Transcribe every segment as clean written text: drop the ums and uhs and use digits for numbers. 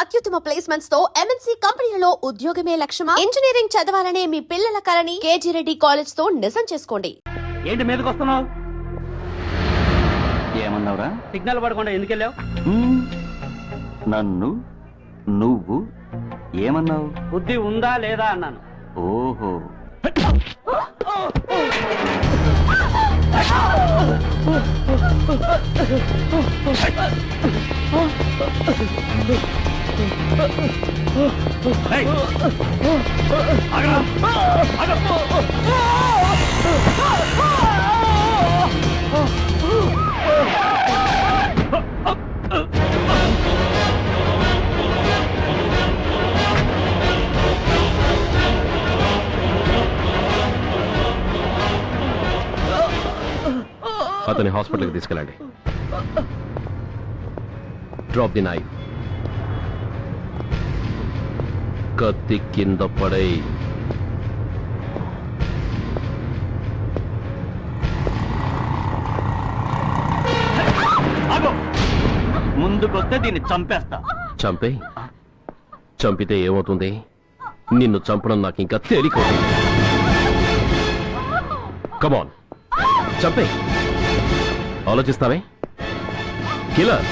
అత్యుత్తమ ప్లేస్మెంట్స్ తో ఎంఎన్సీ కంపెనీలలో ఉద్యోగమే లక్ష్యమా? ఇంజనీరింగ్ చదవాలనే మీ పిల్లల కలని కేజీ రెడ్డి కాలేజ్ తో నిజం చేసుకోండి. ఏంటి మీదకి వస్తున్నావు? ఏమన్నావురా? సిగ్నల్ పడకుండా ఎందుకు వెళ్ళావు? నన్ను నువ్వు ఏమన్నావు? బుద్ధి ఉందా లేదా అన్నాను. ఓహో, అతని హాస్పిటల్కి తీసుకెళ్ళండి. Drop the knife. కత్తి కింద పడై. ముందుకొస్తే దీన్ని చంపేస్తా. చంపే. చంపితే ఏమవుతుంది? నిన్ను చంపడం నాకు ఇంకా తేలికవుతుంది. కమాన్, చంపే. ఆలోచిస్తావే కిల్లర్?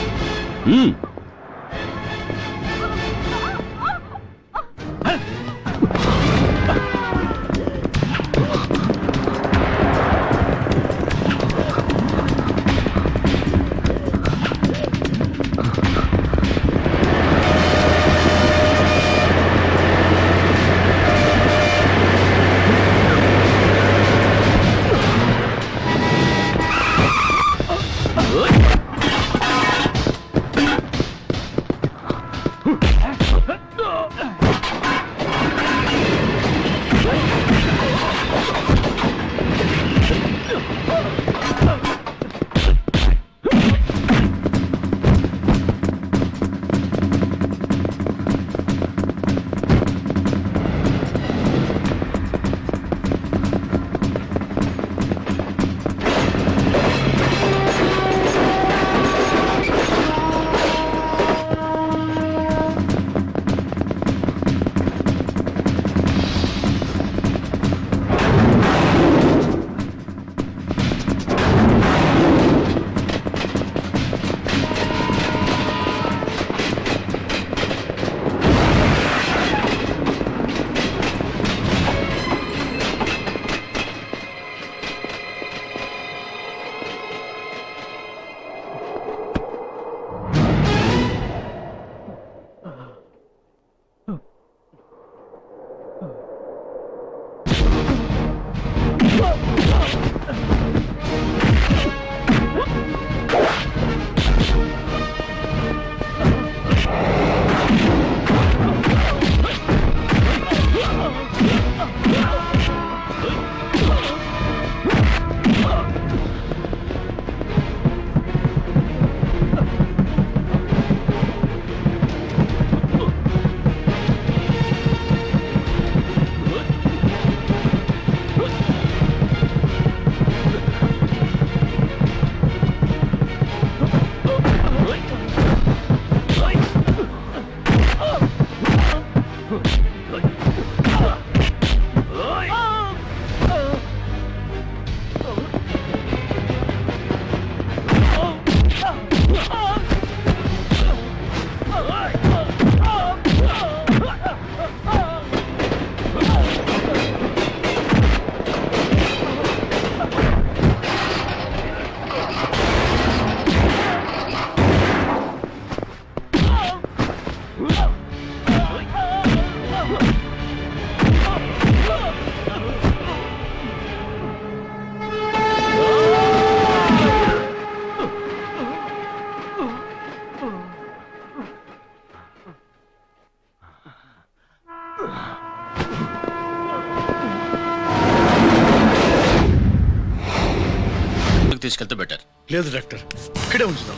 తీసుకెళ్తే బెటర్. లేదు డాక్టర్, ఇక్కడే ఉంచుదాం.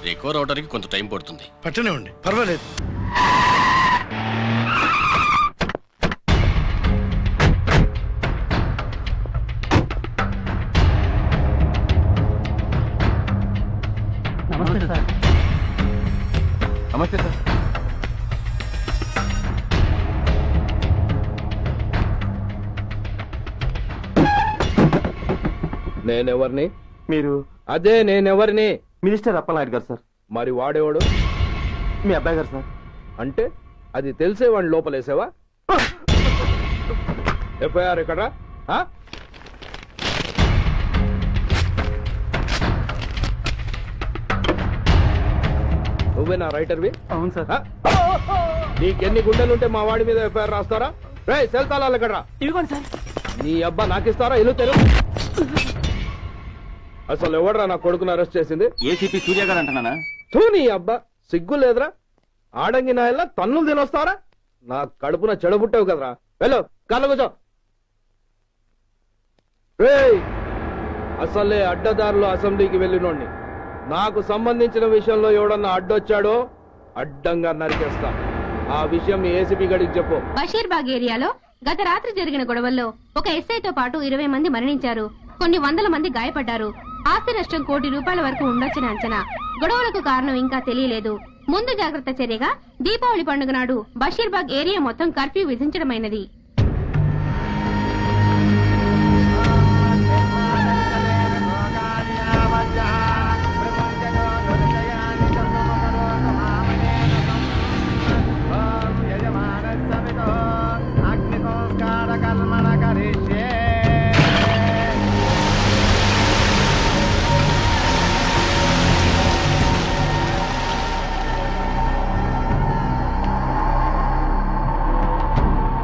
రికవర్ అవడానికి కొంత టైం పడుతుంది. పట్టనే ఉండి పర్వాలేదు. నమస్తే సార్. నేనెవరిని? మీరు అదే నేనెవరిని? మినిస్టర్ అప్పలనాయుడు గారు సార్. మరి వాడేవాడు? మీ అబ్బాయి గారు సార్. అంటే అది తెలిసే వాడిని లోపలేసావా? ఎఫ్ఐఆర్ ఎక్కడా? నువ్వే నా రైటర్వి? అవును సార్. నీకెన్ని గుండెలుంటే మా వాడి మీద ఎఫ్ఐఆర్ రాస్తారా? రే సెల్ తాళాలు ఎక్కడ్రా? ఇదిగోండి సార్. నీ అబ్బా నాకిస్తారా? ఇల్లు తెలు. అసలు ఎవడరా నా కొడుకుని అరెస్ట్ చేసింది? ఏసీపీ సూర్య గారు అంటున్నానా? తూ నీ అబ్బా సిగ్గు లేదురా? ఆడంగి నాయల్లా తన్నులు తినొస్తారా? నా కడుపున చెడబుట్టావు కదరా. వెళ్ళు కాళ్ళ కూర్చో. రేయ్ అసలే అడ్డదారులు అసెంబ్లీకి వెళ్ళినోడిని. నాకు సంబంధించిన విషయంలో ఎవడన్నా అడ్డొచ్చాడో అడ్డంగా నరికేస్తా. ఆ విషయం మీ ఏసీపీ గడికి చెప్పు. బషీర్బాగ్ ఏరియాలో గత రాత్రి జరిగిన గొడవల్లో ఒక ఎస్ఐతో పాటు 20 మంది మరణించారు. కొన్ని వందల మంది గాయపడ్డారు. ఆస్తి నష్టం ₹1 కోటి వరకు ఉండొచ్చని అంచనా. గొడవలకు కారణం ఇంకా తెలియలేదు. ముందు జాగ్రత్త చర్యగా దీపావళి పండుగ నాడు బషీర్బాగ్ ఏరియా మొత్తం కర్ఫ్యూ విధించడమైనది.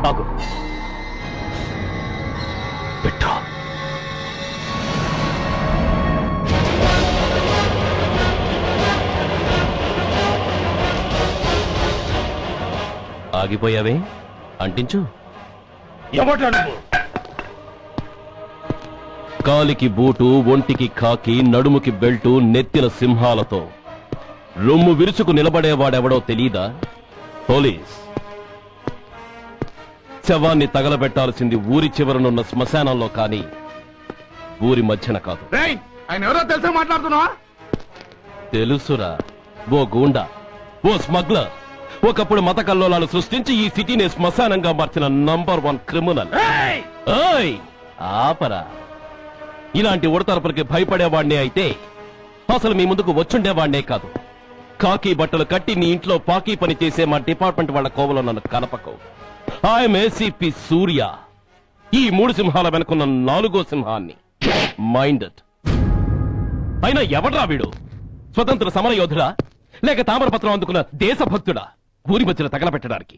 ఆగు. పెట్టా. ఆగిపోయావే? అంటించు. కాలికి బూటు, ఒంటికి కాకి, నడుముకి బెల్టు, నెత్తిన సింహాలతో రొమ్ము విరుచుకు నిలబడేవాడెవడో తెలీదా? పోలీస్. శవాన్ని తగలబెట్టాల్సింది ఊరి చివరనున్న శ్మశానంలో కానీ ఊరి మధ్యన కాదు. ఆయన ఎవరో తెలుసా మాట్లాడుతున్నావా? తెలుసురా. ఓ గూండా, ఓ స్మగ్లర్, ఒకప్పుడు మత కల్లోలాలు సృష్టించి ఈ సిటీని శ్మశానంగా మార్చిన నంబర్ 1 క్రిమినల్. ఏయ్, ఆపరా. ఇలాంటి ఉడతరపులకి భయపడేవాణ్ణే అయితే అసలు మీ ముందుకు వచ్చుండేవాణ్ణే కాదు. కాకి బట్టలు కట్టి నీ ఇంట్లో పాకీ పని చేసే మా డిపార్ట్మెంట్ వాళ్ళ కోవలో నన్ను కలపకు. ఐఎమ్ ఏసీపీ సూర్య. ఈ 3 సింహాల వెనుకున్న 4వ సింహాన్ని. మైండెడ్. అయినా ఎవడ్రా వీడు? స్వతంత్ర సమర యోధుడా లేక తామరపత్రం అందుకున్న దేశభక్తుడా? ఊరి మధ్యలో తగలబెట్టడానికి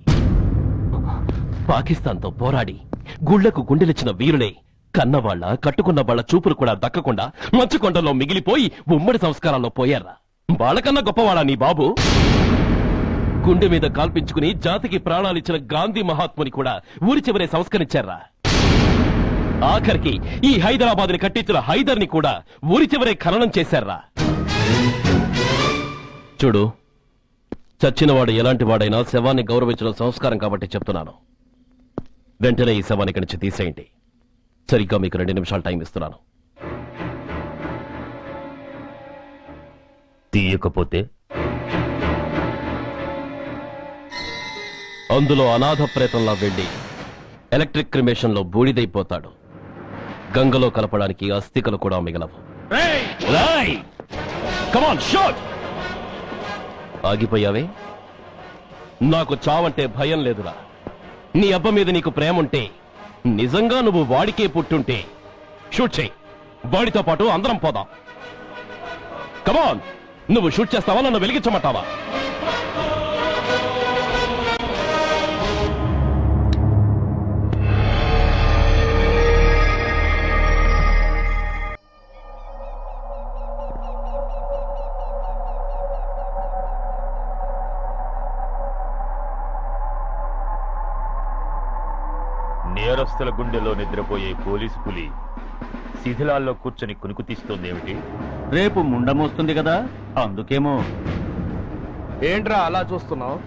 పాకిస్తాన్తో పోరాడి గుళ్లకు గుండెలిచ్చిన వీరులే కన్నవాళ్ల కట్టుకున్న వాళ్ల చూపులు కూడా దక్కకుండా మంచుకొండలో మిగిలిపోయి ఉమ్మడి సంస్కారాల్లో పోయారా? వాళ్ళకన్నా గొప్పవాడా నీ బాబు? గుండె మీద కాల్పించుకుని జాతికి ప్రాణాలిచ్చిన గాంధీ మహాత్ముని కూడా ఊరి చివరే సంస్కరించారా? ఆఖరికి ఈ హైదరాబాద్ ని కట్టించిన హైదర్ ని కూడా ఊరి చివరే ఖననం చేశారా? చూడు, చచ్చినవాడు ఎలాంటి వాడైనా శవాన్ని గౌరవించడం సంస్కారం కాబట్టి చెప్తున్నాను. వెంటనే ఈ శవాన్ని ఇక్కడి నుంచి తీసేయండి. సరిగ్గా మీకు 2 నిమిషాలు టైం ఇస్తున్నాను. తీయకపోతే అందులో అనాథ ప్రేతంలా వెళ్లి ఎలక్ట్రిక్ క్రిమేషన్ లో బూడిదైపోతాడు. గంగలో కలపడానికి అస్థికలు కూడా మిగలవు. Come on, shoot! ఆగిపోయావే? నాకు చావంటే భయం లేదురా. నీ అబ్బ మీద నీకు ప్రేముంటే, నిజంగా నువ్వు వాడికే పుట్టుంటే షూట్ చేయి. వాడితో పాటు అందరం పోదాం. కమాన్, నువ్వు షూట్ చేస్తావా, నన్ను వెలిగించమంటావా? నేరస్తుల గుండెలో నిద్రపోయే పోలీసు పులి శిథిలాల్లో కూర్చొని కునుకు తీస్తోందేమిటి? రేపు ముండమోస్తుంది కదా, అందుకేమో. ఏంట్రా అలా చూస్తున్నావు?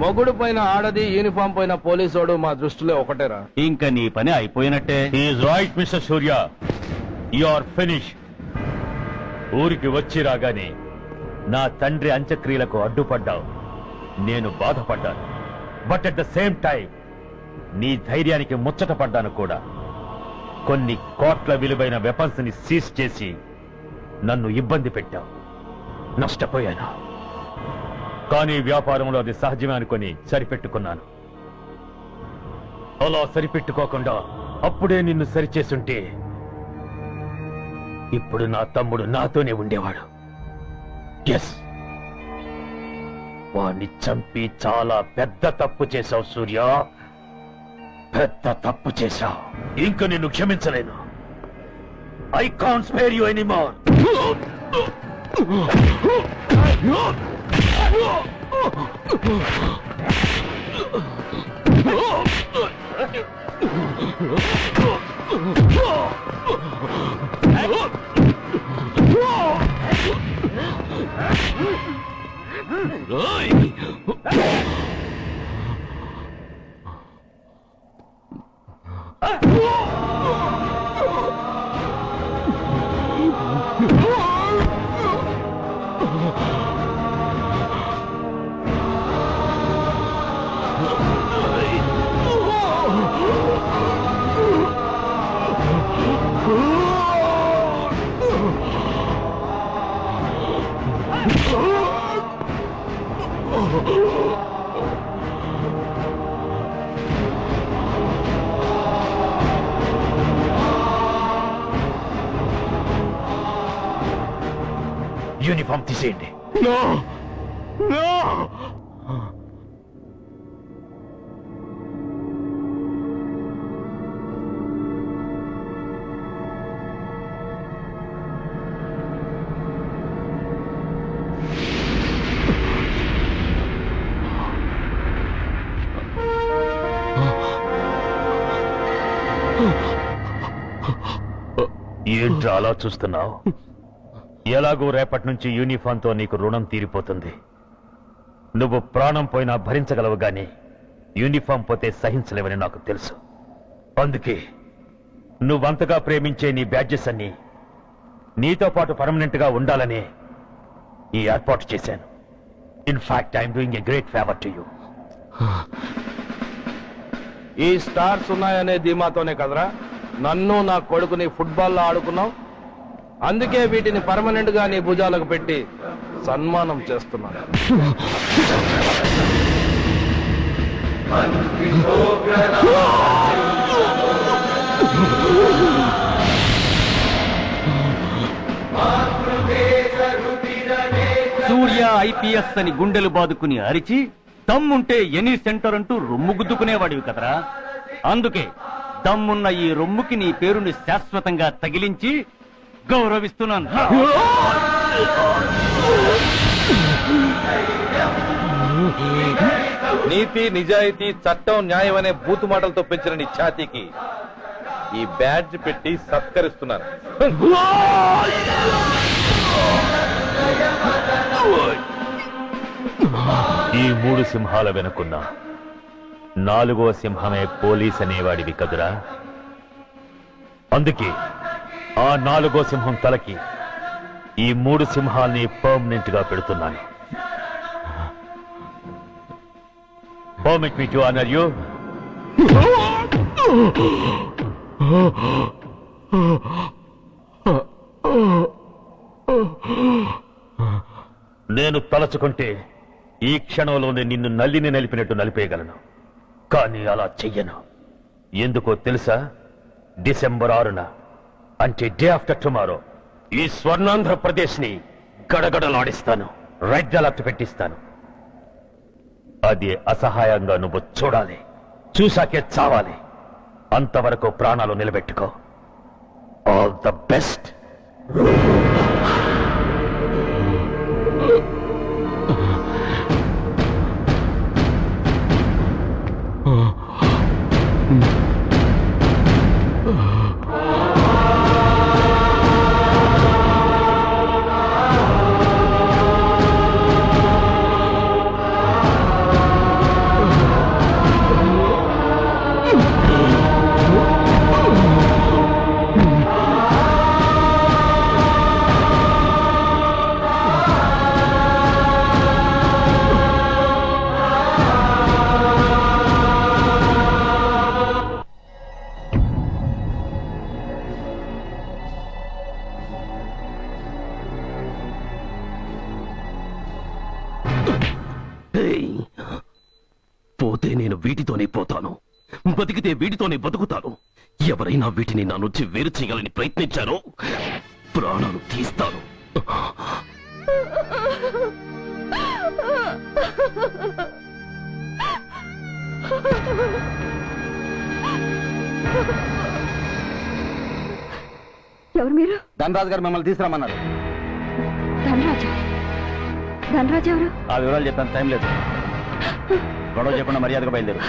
మొగుడు పైన ఆడది, యూనిఫామ్ పైన పోలీసోడు మా దృష్టిలో ఒకటేరా. ఇంకా నీ పని అయిపోయినట్టే. Is right mister Surya, you are finish. ఊరికి వచ్చి రాగానే నా తండ్రి అంత్యక్రియలకు అడ్డుపడ్డావు. నేను బాధపడ్డాను. But at the same time నీ ధైర్యానికి ముచ్చట పడ్డాను కూడా. కొన్ని కోట్ల విలువైన వెపన్స్ ని సీజ్ చేసి నన్ను ఇబ్బంది పెట్టావు. నష్టపోయాను. కానీ వ్యాపారంలో అది సహజమే అనుకొని సరిపెట్టుకున్నాను. అలా సరిపెట్టుకోకుండా అప్పుడే నిన్ను సరిచేస్తుంటే ఇప్పుడు నా తమ్ముడు నాతోనే ఉండేవాడు. ఎస్, వాణ్ణి చంపి చాలా పెద్ద తప్పు చేశావు సూర్య. పెద్ద తప్పు చేశావు. ఇంక నిన్ను క్షమించలేను. I can't spare you anymore. Uniform తీసేయండి. ఏంట్రా అలా చూస్తున్నావు? ఎలాగో రేపటి నుంచి యూనిఫామ్తో నీకు రుణం తీరిపోతుంది. నువ్వు ప్రాణం పోయినా భరించగలవు గాని యూనిఫామ్ పోతే సహించలేవని నాకు తెలుసు. అందుకే నువ్వంతగా ప్రేమించే నీ బ్యాడ్జెస్ అన్ని నీతో పాటు పర్మనెంట్ గా ఉండాలని ఈ ఏర్పాటు చేశాను. In fact I'm doing a great favour to you. ఈ స్టార్స్ ఉన్నాయనే ధీమాతోనే కదరా నన్ను నా కొడుకుని ఫుట్బాల్లో ఆడుకున్నావు. అందుకే వీటిని పర్మనెంట్ గా నీ భుజాలకు పెట్టి సన్మానం చేస్తున్నాను. సూర్య ఐపీఎస్ అని గుండెలు బాదుకుని అరిచి దమ్ముంటే ఎనీ సెంటర్ అంటూ రొమ్ము గుద్దుకునేవాడివి కదరా. అందుకే దమ్మున్న ఈ రొమ్ముకి నీ పేరుని శాశ్వతంగా తగిలించి గౌరవిస్తున్నాను. నీతి, నిజాయితీ, చట్టం, న్యాయం అనే బూతు మాటలతో పెంచిన నీ ఛాతీకి ఈ బ్యాడ్జ్ పెట్టి సత్కరిస్తున్నాను. ఈ 3 సింహాల వెనుకున్న 4వ సింహమే పోలీస్ అనేవాడివి కదురా. అందుకే ఆ 4వ సింహం తలకి ఈ 3 సింహాల్ని పర్మనెంట్ గా పెడుతున్నాను. Permit me to honor you. నేను తలచుకుంటే ఈ క్షణంలోనే నిన్ను నల్లిని నలిపినట్టు నలిపేయగలను. కానీ అలా చెయ్యను. ఎందుకో తెలుసా? డిసెంబర్ 6న అంటే డే ఆఫ్టర్ టుమారో ఈ స్వర్ణాంధ్రప్రదేశ్ ని గడగడలాడిస్తాను. రెడ్ అలర్ట్ పెట్టిస్తాను. అది అసహాయంగా నువ్వు చూడాలి. చూశాకే చావాలి. అంతవరకు ప్రాణాలు నిలబెట్టుకో. All the best. పోతే నేను వీటితోనే పోతాను, బతికితే వీటితోనే బతుకుతాను. ఎవరైనా వీటిని నా నుంచి వేరు చేయాలని ప్రయత్నించారో ప్రాణాలు తీస్తాను. ఎవరు మీరు? ధనరాజు గారు మిమ్మల్ని తీసుకురామన్నారు. ధనరాజా? ధనరాజు ఎవరు? ఆ వివరాలు చెప్పాను, టైం లేదు. గొడవ చెప్పకుండా మర్యాదగా బయలుదేరు.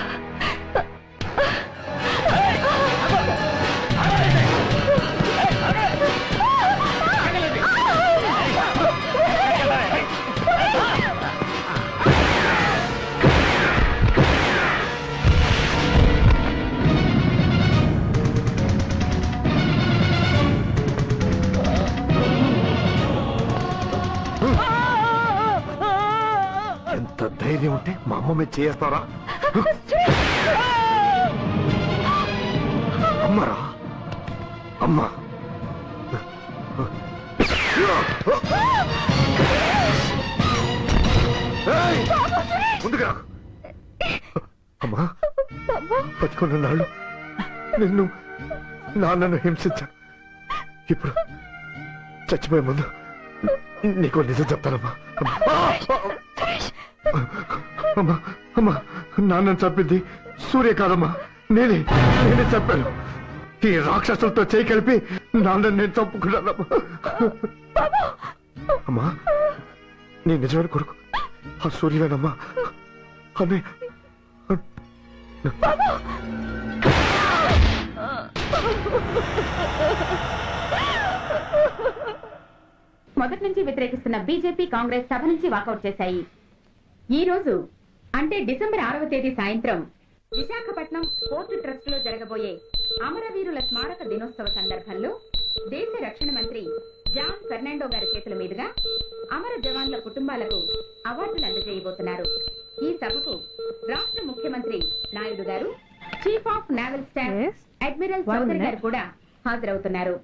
ఎంత ధైర్యం ఉంటే మా అమ్మ మీద చేస్తారా? అమ్మరా అమ్మ, ముందుగా అమ్మా, బతుకున్న నాళ్ళు నిన్ను నాన్నను హింసించాను. ఇప్పుడు చచ్చిపోయే ముందు నీకు నిజం చెప్తానమ్మా. అమ్మా అమ్మా, నాన్నను చంపింది సూర్య కాదమ్మా, నేనే చెప్పాను. ఈ రాక్షసులతో చేయి కలిపి నాన్నను నేను చంపుకున్నానమ్మా. అమ్మా, నీ నిజమైన కొడుకు ఆ సూర్యవేనమ్మా. అనే మొదటి నుంచి వ్యతిరేకిస్తున్న బీజేపీ, కాంగ్రెస్ సభ నుంచి వాకౌట్ చేశాయి. ఈ రోజు అంటే డిసెంబర్ 6వ తేదీ సాయంత్రం విశాఖపట్నం పోర్టు ట్రస్ట్ లో జరగబోయే అమరవీరుల స్మారక దినోత్సవ సందర్భంలో దేశ రక్షణ మంత్రి జాన్ ఫెర్నాండో గారి చేతుల మీదుగా అమర జవాన్ల కుటుంబాలకు అవార్డులు అందజేయబోతున్నారు. ఈ సభకు రాష్ట్ర ముఖ్యమంత్రి Naidu garu, chief of naval staff admiral Chaudhary garu కూడా హాజరవుతున్నారు.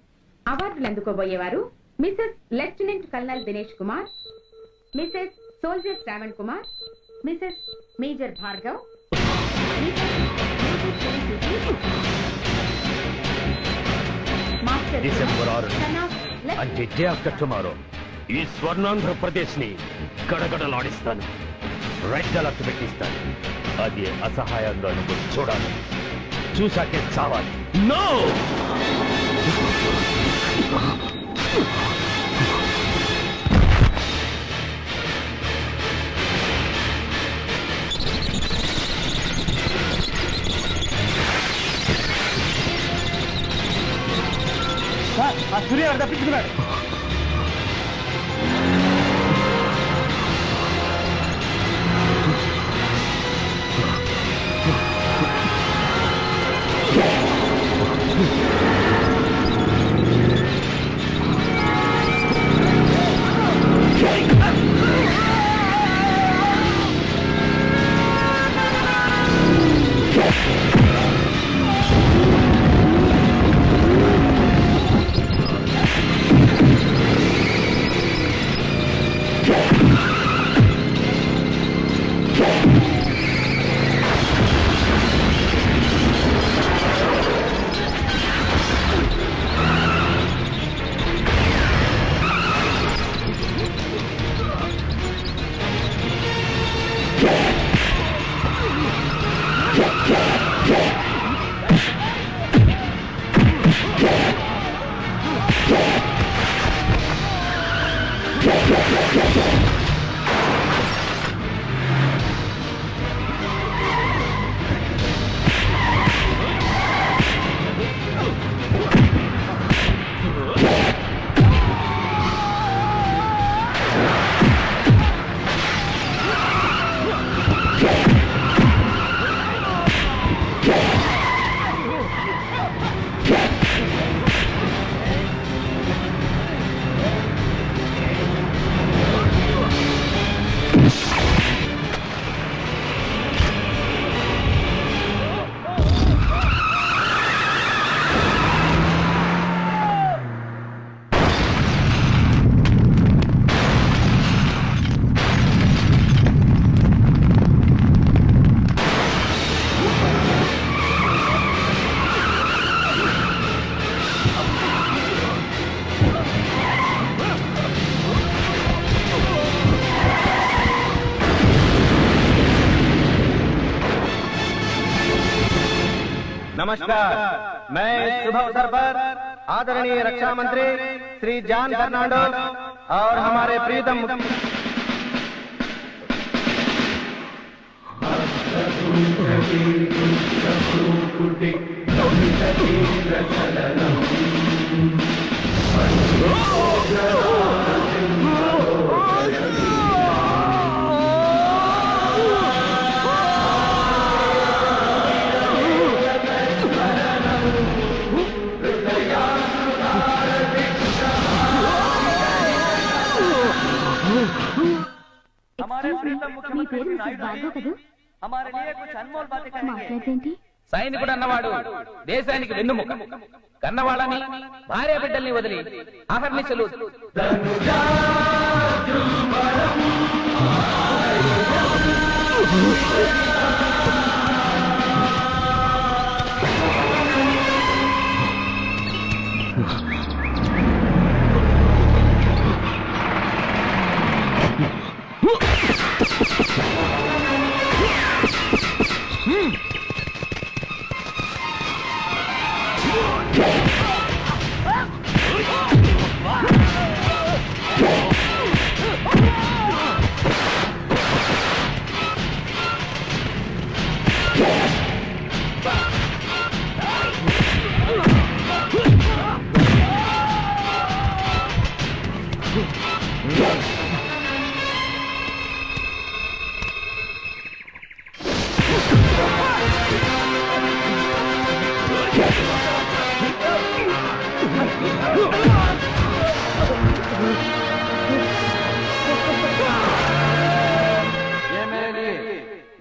అవార్డులు అందుకోబోయేవారు Mrs lieutenant colonel Dinesh Kumar, Mrs soldier Shravan Kumar, Mrs major Bhargav, December 6 అంటే డే ఆఫ్టర్ టుమారో ఈ స్వర్ణాంధ్రప్రదేశ్ ని గడగడలాడిస్తాను. రెడ్ అలర్ట్ పెట్టిస్తాను. అది అసహాయంగా నువ్వు చూడాలి, చూసాకే చావాలి. నో! ఆ సూర్య గారు తప్పించుకున్నాడు. नमस्कार, मैं इस शुभ अवसर पर आदरणीय रक्षा मंत्री श्री जॉन फर्नांडो और हमारे प्रीतम మీ పేరు మిసెస్ భార్గవ్ కదా? మాట్లాడేంటి? సైనికుడు అన్నవాడు దేశానికి వెన్నుముక. కన్నవాళ్ళని భార్య బిడ్డల్ని వదిలి అహర్నిశలు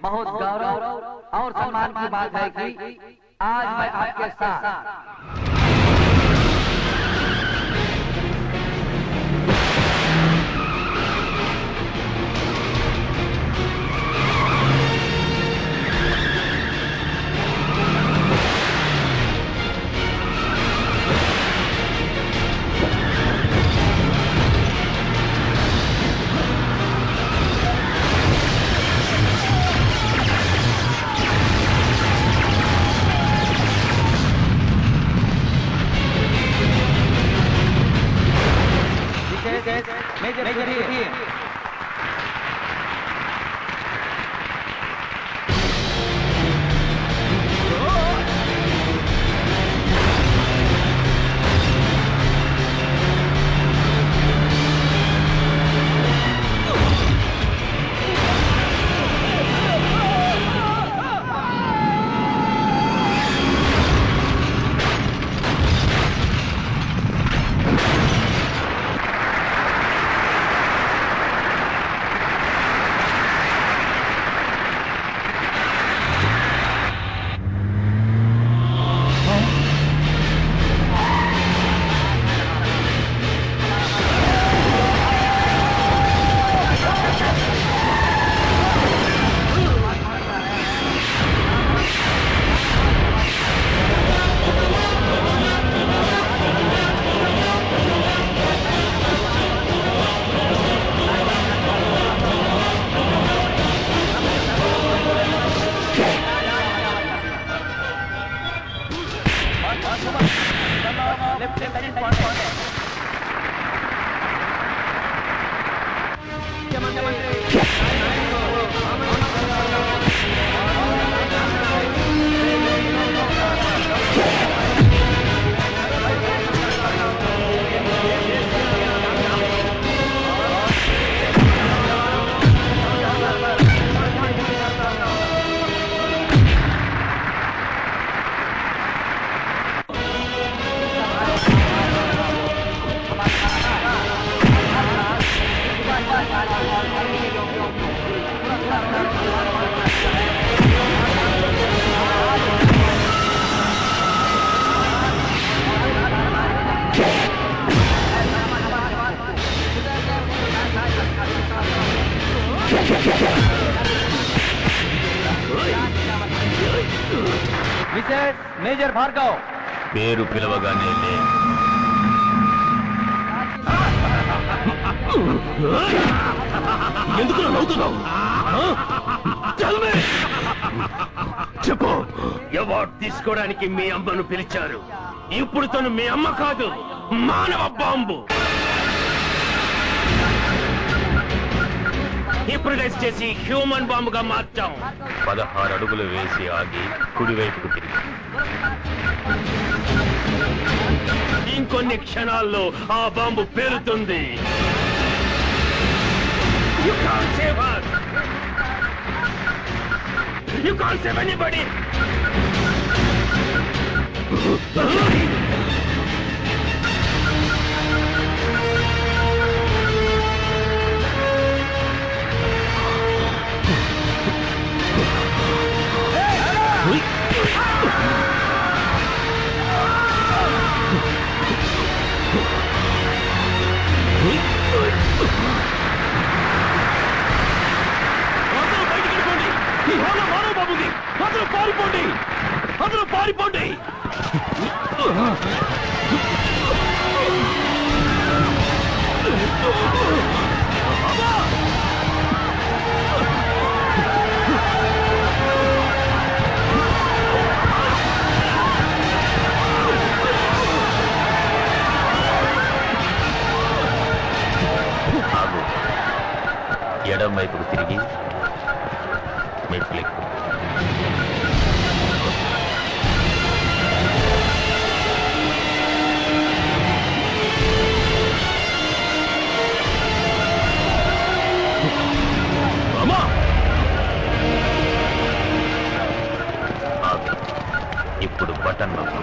बहुत गौरव और सम्मान की बात है कि आज मैं आपके साथ मिसेस मेजर भार्गव పేరు పిలవగానే లే. ఎందుకు నవ్వుతున్నావు? చెప్పు. అవార్డు తీసుకోవడానికి మీ అమ్మను పిలిచారు. ఇప్పుడు తను మీ అమ్మ కాదు, మానవ బాంబు. హిప్నటైజ్ చేసి హ్యూమన్ బాంబుగా మార్చాం. 16 అడుగులు వేసి ఆగి కుడివైపుకు తిరిగి ఇంకొన్ని క్షణాల్లో ఆ bomb పేలుతుంది. You can't save us. You can't save anybody. అందరూ బయటికి వెళ్ళిపోండి. ఈ హాల్లో మానవ బాబుంది. అందరూ పారిపోండి. అందరూ పారిపోండి. ఆగు. ఎడం వైపుకు తిరిగి మెట్లెక్కు. ఆగు. ఇప్పుడు బటన్ నొక్కు.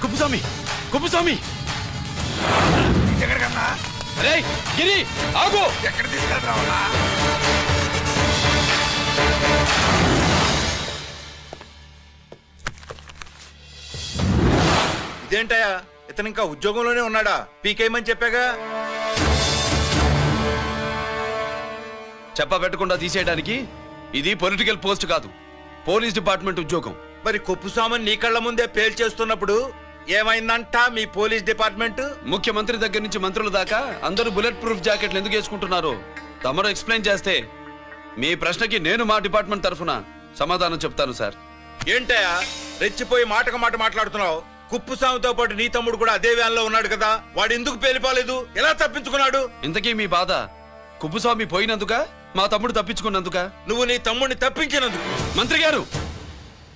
కుప్పుస్వామి, కుప్పుస్వామి. అరే గిరి, ఆగు. ఎక్కడ తీసుకెళ్తావా? ఇదేంటయ్యా, ఇతను ఇంకా ఉద్యోగంలోనే ఉన్నాడా? పీకేయమని చెప్పాగా. చెప్ప పెట్టకుండా తీసేయడానికి ఇది పొలిటికల్ పోస్ట్ కాదు, పోలీస్ డిపార్ట్మెంట్ ఉద్యోగం. మరి కుప్పుస్వామిని నీ కళ్ళ ముందే పేల్చేస్తున్నప్పుడు ఏమైందంట మీ పోలీస్ డిపార్ట్మెంట్? ముఖ్యమంత్రి దగ్గర నుంచి మంత్రుల దాకా అందరూ బుల్లెట్ ప్రూఫ్ జాకెట్లు ఎందుకు వేసుకుంటున్నారు తమరు ఎక్స్ప్లెయిన్ చేస్తే మీ ప్రశ్నకి నేను మా డిపార్ట్మెంట్ తరఫున సమాధానం చెప్తాను సార్. ఏంటయ్యా రెచ్చిపోయి మాటకు మాట మాట్లాడుతున్నావు? కుప్పుస్వామితో పాటు నీ తమ్ముడు కూడా అదే వ్యాన్ లో ఉన్నాడు కదా, వాడు ఎందుకు పేలిపోలేదు? ఎలా తప్పించుకున్నాడు? ఇంతకీ మీ బాధ కుప్పుస్వామి పోయినందుక, మా తమ్ముడు తప్పించుకున్నందుక? నువ్వు నీ తమ్ముడిని తప్పించినందుకు. మంత్రి గారు,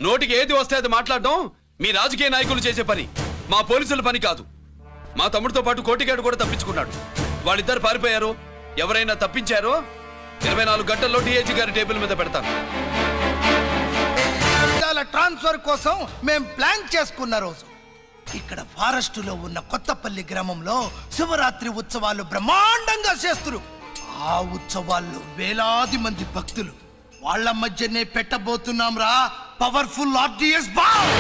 నోటికి ఏది వస్తే అది మాట్లాడడం మీ రాజకీయ నాయకులు చేసే పని, మా పోలీసుల పని కాదు. మా తమ్ముడితో పాటు కోటిగాడు కూడా తప్పించుకున్నాడు. వాళ్ళిద్దరు పారిపోయారు. ఎవరైనా తప్పించారో 24 గంటల్లో డిఐజీ గారి టేబుల్ మీద పెడతాను. ట్రాన్స్ఫర్ కోసం మేం ప్లాన్ చేసుకున్న రోజు ఇక్కడ ఫారెస్ట్ లో ఉన్న కొత్తపల్లి గ్రామంలో శివరాత్రి ఉత్సవాలు బ్రహ్మాండంగా చేస్తున్నారు. ఆ ఉత్సవాల్లో వేలాది మంది భక్తులు, వాళ్ళ మధ్యనే పెట్టబోతున్నాం రా పవర్ఫుల్ ఆర్డిఎస్ బాంబ్.